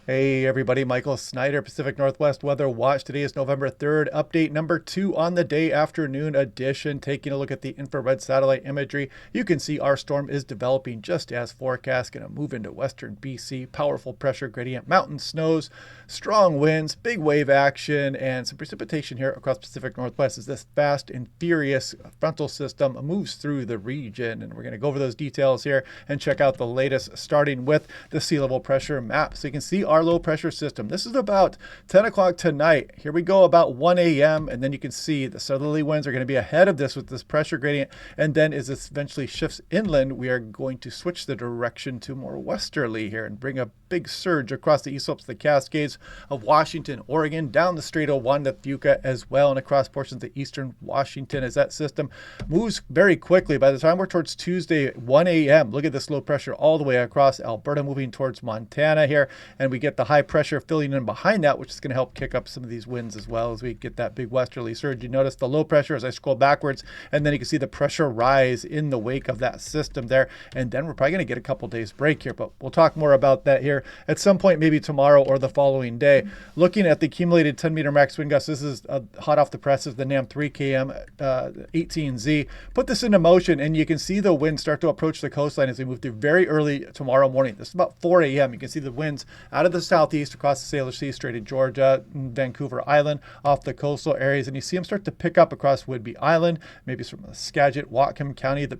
Hey everybody, Michael Snyder, Pacific Northwest Weather Watch. Today is November 3rd, update number 2 on the day afternoon edition. Taking a look at the infrared satellite imagery, you can see our storm is developing just as forecast. Going to move into western BC. Powerful pressure gradient, mountain snows, strong winds, big wave action, and some precipitation here across Pacific Northwest as this fast and furious frontal system moves through the region. And we're going to go over those details here and check out the latest, starting with the sea level pressure map. So you can see our low pressure system. This is about 10 o'clock tonight. Here we go about 1 a.m. And then you can see the southerly winds are going to be ahead of this with this pressure gradient. And then as this eventually shifts inland, we are going to switch the direction to more westerly here and bring a big surge across the east slopes of the Cascades of Washington, Oregon, down the Strait of Juan de Fuca as well, and across portions of eastern Washington as that system moves very quickly. By the time we're towards Tuesday, 1 a.m., look at this low pressure all the way across Alberta, moving towards Montana here, and we get the high pressure filling in behind that, which is going to help kick up some of these winds as well as we get that big westerly surge. You notice the low pressure as I scroll backwards, and then you can see the pressure rise in the wake of that system there, and then we're probably going to get a couple days break here, but we'll talk more about that here at some point, maybe tomorrow or the following day. Looking at the accumulated 10 meter max wind gusts, this is hot off the presses, the NAM 3 km 18Z. Put this into motion, and you can see the winds start to approach the coastline as we move through very early tomorrow morning. This is about 4 a.m. You can see the winds out of the southeast across the Sailor Sea, Strait of Georgia, Vancouver Island, off the coastal areas, and you see them start to pick up across Whidbey Island, maybe from Skagit, Whatcom County. The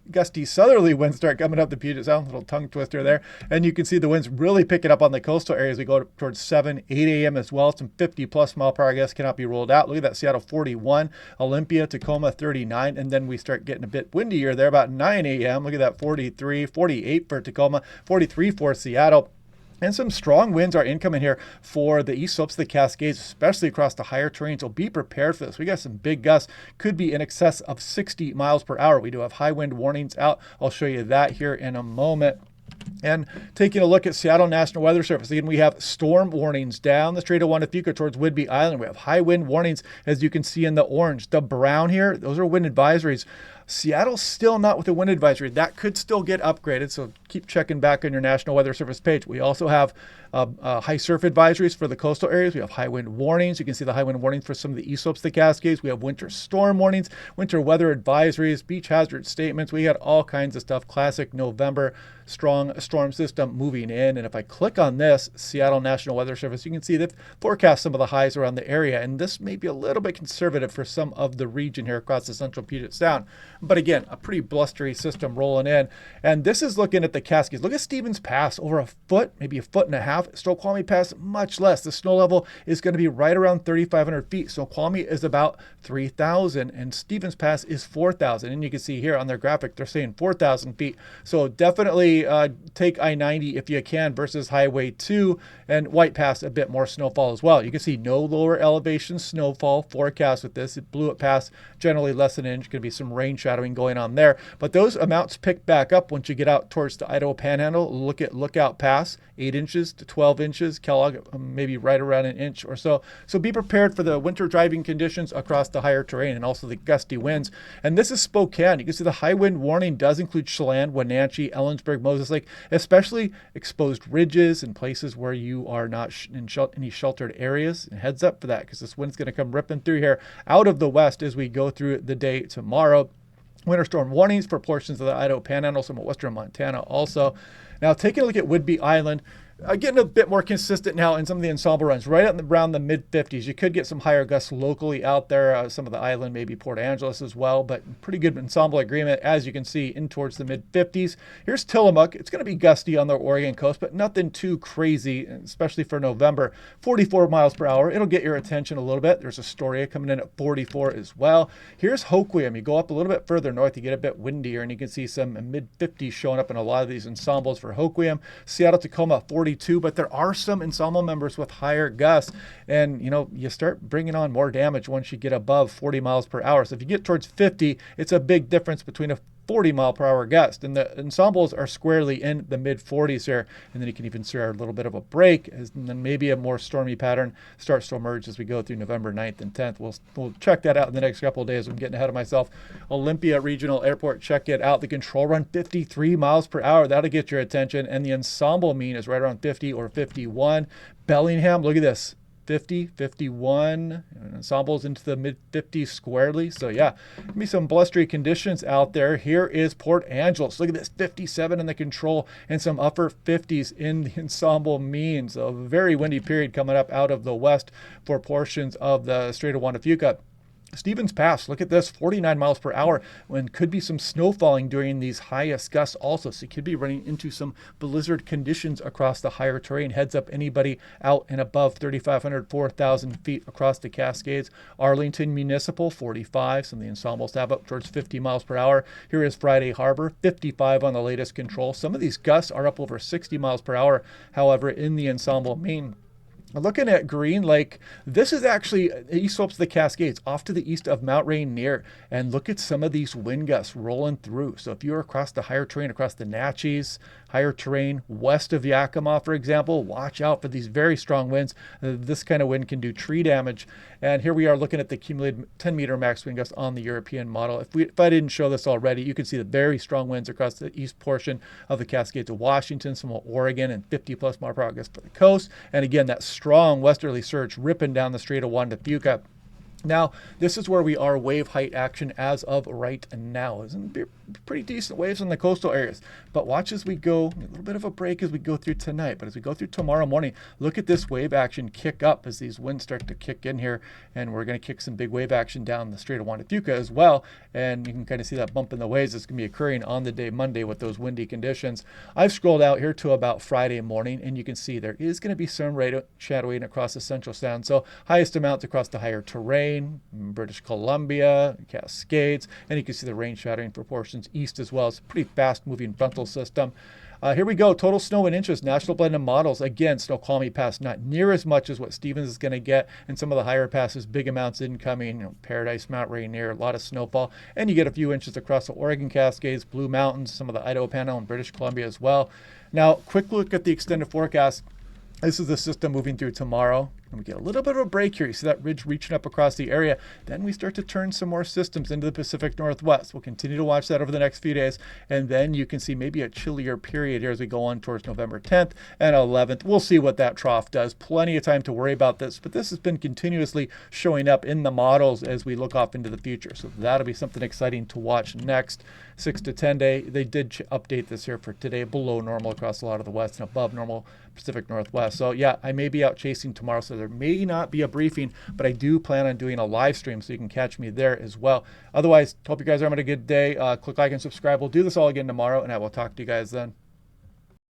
gusty southerly winds start coming up the Puget Sound, little tongue twister there, and you can see the winds really picking up on the coastal areas. We go towards 7, 8 a.m. as well. Some 50 plus mile per hour gusts cannot be ruled out. Look at that, Seattle 41, Olympia, Tacoma 39, and then we start getting a bit windier there about 9 a.m. Look at that, 43, 48 for Tacoma, 43 for Seattle. And some strong winds are incoming here for the east slopes of the Cascades, especially across the higher terrain. So be prepared for this. We got some big gusts, could be in excess of 60 miles per hour. We do have high wind warnings out. I'll show you that here in a moment. And taking a look at Seattle National Weather Service, again, we have storm warnings down the Strait of Juan de Fuca towards Whidbey Island. We have high wind warnings, as you can see in the orange. The brown here, those are wind advisories. Seattle's still not with a wind advisory. That could still get upgraded, so keep checking back on your National Weather Service page. We also have high surf advisories for the coastal areas. We have high wind warnings. You can see the high wind warnings for some of the east slopes of the Cascades. We have winter storm warnings, winter weather advisories, beach hazard statements. We got all kinds of stuff. Classic November strong storm system moving in. And if I click on this, Seattle National Weather Service, you can see they've forecast some of the highs around the area. And this may be a little bit conservative for some of the region here across the central Puget Sound. But again, a pretty blustery system rolling in. And this is looking at the Cascades. Look at Stevens Pass, over a foot, maybe a foot and a half. Snoqualmie Pass, much less. The snow level is going to be right around 3,500 feet. Snoqualmie is about 3,000 and Stevens Pass is 4,000. And you can see here on their graphic, they're saying 4,000 feet. So definitely take I-90 if you can versus Highway 2, and White Pass, a bit more snowfall as well. You can see no lower elevation snowfall forecast with this. Blewett Pass, generally less than an inch. Going to be some rain shadowing going on there. But those amounts pick back up once you get out towards the Idaho Panhandle. Look at Lookout Pass, 8 inches to 12 inches. Kellogg, maybe right around an inch or so. So be prepared for the winter driving conditions across the higher terrain and also the gusty winds. And this is Spokane. You can see the high wind warning does include Chelan, Wenatchee, Ellensburg, Moses Lake, especially exposed ridges and places where you are not in any sheltered areas. And heads up for that, because this wind's going to come ripping through here out of the west as we go through the day tomorrow. Winter storm warnings for portions of the Idaho Panhandle, some of western Montana also. Now, taking a look at Whidbey Island, getting a bit more consistent now in some of the Ensemble runs, right around the mid-50s. You could get some higher gusts locally out there, some of the island, maybe Port Angeles as well, but pretty good Ensemble agreement, as you can see, in towards the mid-50s. Here's Tillamook. It's going to be gusty on the Oregon coast, but nothing too crazy, especially for November. 44 miles per hour. It'll get your attention a little bit. There's Astoria coming in at 44 as well. Here's Hoquiam. You go up a little bit further north, you get a bit windier, and you can see some mid-50s showing up in a lot of these ensembles for Hoquiam. Seattle, Tacoma, 42, but there are some ensemble members with higher gusts, and you start bringing on more damage once you get above 40 miles per hour. So if you get towards 50, it's a big difference between a 40-mile-per-hour gust. And the ensembles are squarely in the mid-40s here. And then you can even see a little bit of a break, and then maybe a more stormy pattern starts to emerge as we go through November 9th and 10th. We'll check that out in the next couple of days. I'm getting ahead of myself. Olympia Regional Airport, check it out. The control run 53 miles per hour. That'll get your attention. And the ensemble mean is right around 50 or 51. Bellingham, look at this. 50, 51, ensembles into the mid-50s squarely. So yeah, give me some blustery conditions out there. Here is Port Angeles. Look at this, 57 in the control and some upper 50s in the ensemble means. A very windy period coming up out of the west for portions of the Strait of Juan de Fuca. Stevens Pass, look at this, 49 miles per hour, when could be some snow falling during these highest gusts also. So you could be running into some blizzard conditions across the higher terrain. Heads up anybody out and above 3,500, 4,000 feet across the Cascades. Arlington Municipal, 45. Some of the ensembles have up towards 50 miles per hour. Here is Friday Harbor, 55 on the latest control. Some of these gusts are up over 60 miles per hour, however, in the ensemble mean. Looking at Green Lake, this is actually east slopes of the Cascades, off to the east of Mount Rainier. And look at some of these wind gusts rolling through. So if you're across the higher terrain, across the Naches, higher terrain west of Yakima, for example, watch out for these very strong winds. This kind of wind can do tree damage. And here we are looking at the cumulative 10-meter max wind gust on the European model. If I didn't show this already, you can see the very strong winds across the east portion of the Cascades of Washington, some of Oregon, and 50-plus mile per hour gusts for the coast. And again, that strong westerly surge ripping down the Strait of Juan de Fuca. Now, this is where we are wave height action as of right now. Isn't it pretty decent waves in the coastal areas? But watch as we go, a little bit of a break as we go through tonight. But as we go through tomorrow morning, look at this wave action kick up as these winds start to kick in here. And we're going to kick some big wave action down the Strait of Juan de Fuca as well. And you can kind of see that bump in the waves that's going to be occurring on the day Monday with those windy conditions. I've scrolled out here to about Friday morning, and you can see there is going to be some rain shadowing across the Central Sound. So highest amounts across the higher terrain, British Columbia, Cascades, and you can see the rain shadowing for portions east as well. It's a pretty fast-moving frontal system. Here we go. Total snow in inches. National Blended Models. Again, Snoqualmie Pass, not near as much as what Stevens is going to get. And some of the higher passes, big amounts incoming. Paradise, Mount Rainier, a lot of snowfall. And you get a few inches across the Oregon Cascades, Blue Mountains, some of the Idaho Panhandle, and British Columbia as well. Now, quick look at the extended forecast. This is the system moving through tomorrow. And we get a little bit of a break here. You see that ridge reaching up across the area. Then we start to turn some more systems into the Pacific Northwest. We'll continue to watch that over the next few days. And then you can see maybe a chillier period here as we go on towards November 10th and 11th. We'll see what that trough does. Plenty of time to worry about this. But this has been continuously showing up in the models as we look off into the future. So that'll be something exciting to watch next. 6 to 10 day. They did update this here for today. Below normal across a lot of the west and above normal Pacific Northwest. So yeah, I may be out chasing tomorrow. So there may not be a briefing, but I do plan on doing a live stream so you can catch me there as well. Otherwise, hope you guys are having a good day. Click like and subscribe. We'll do this all again tomorrow, and I will talk to you guys then.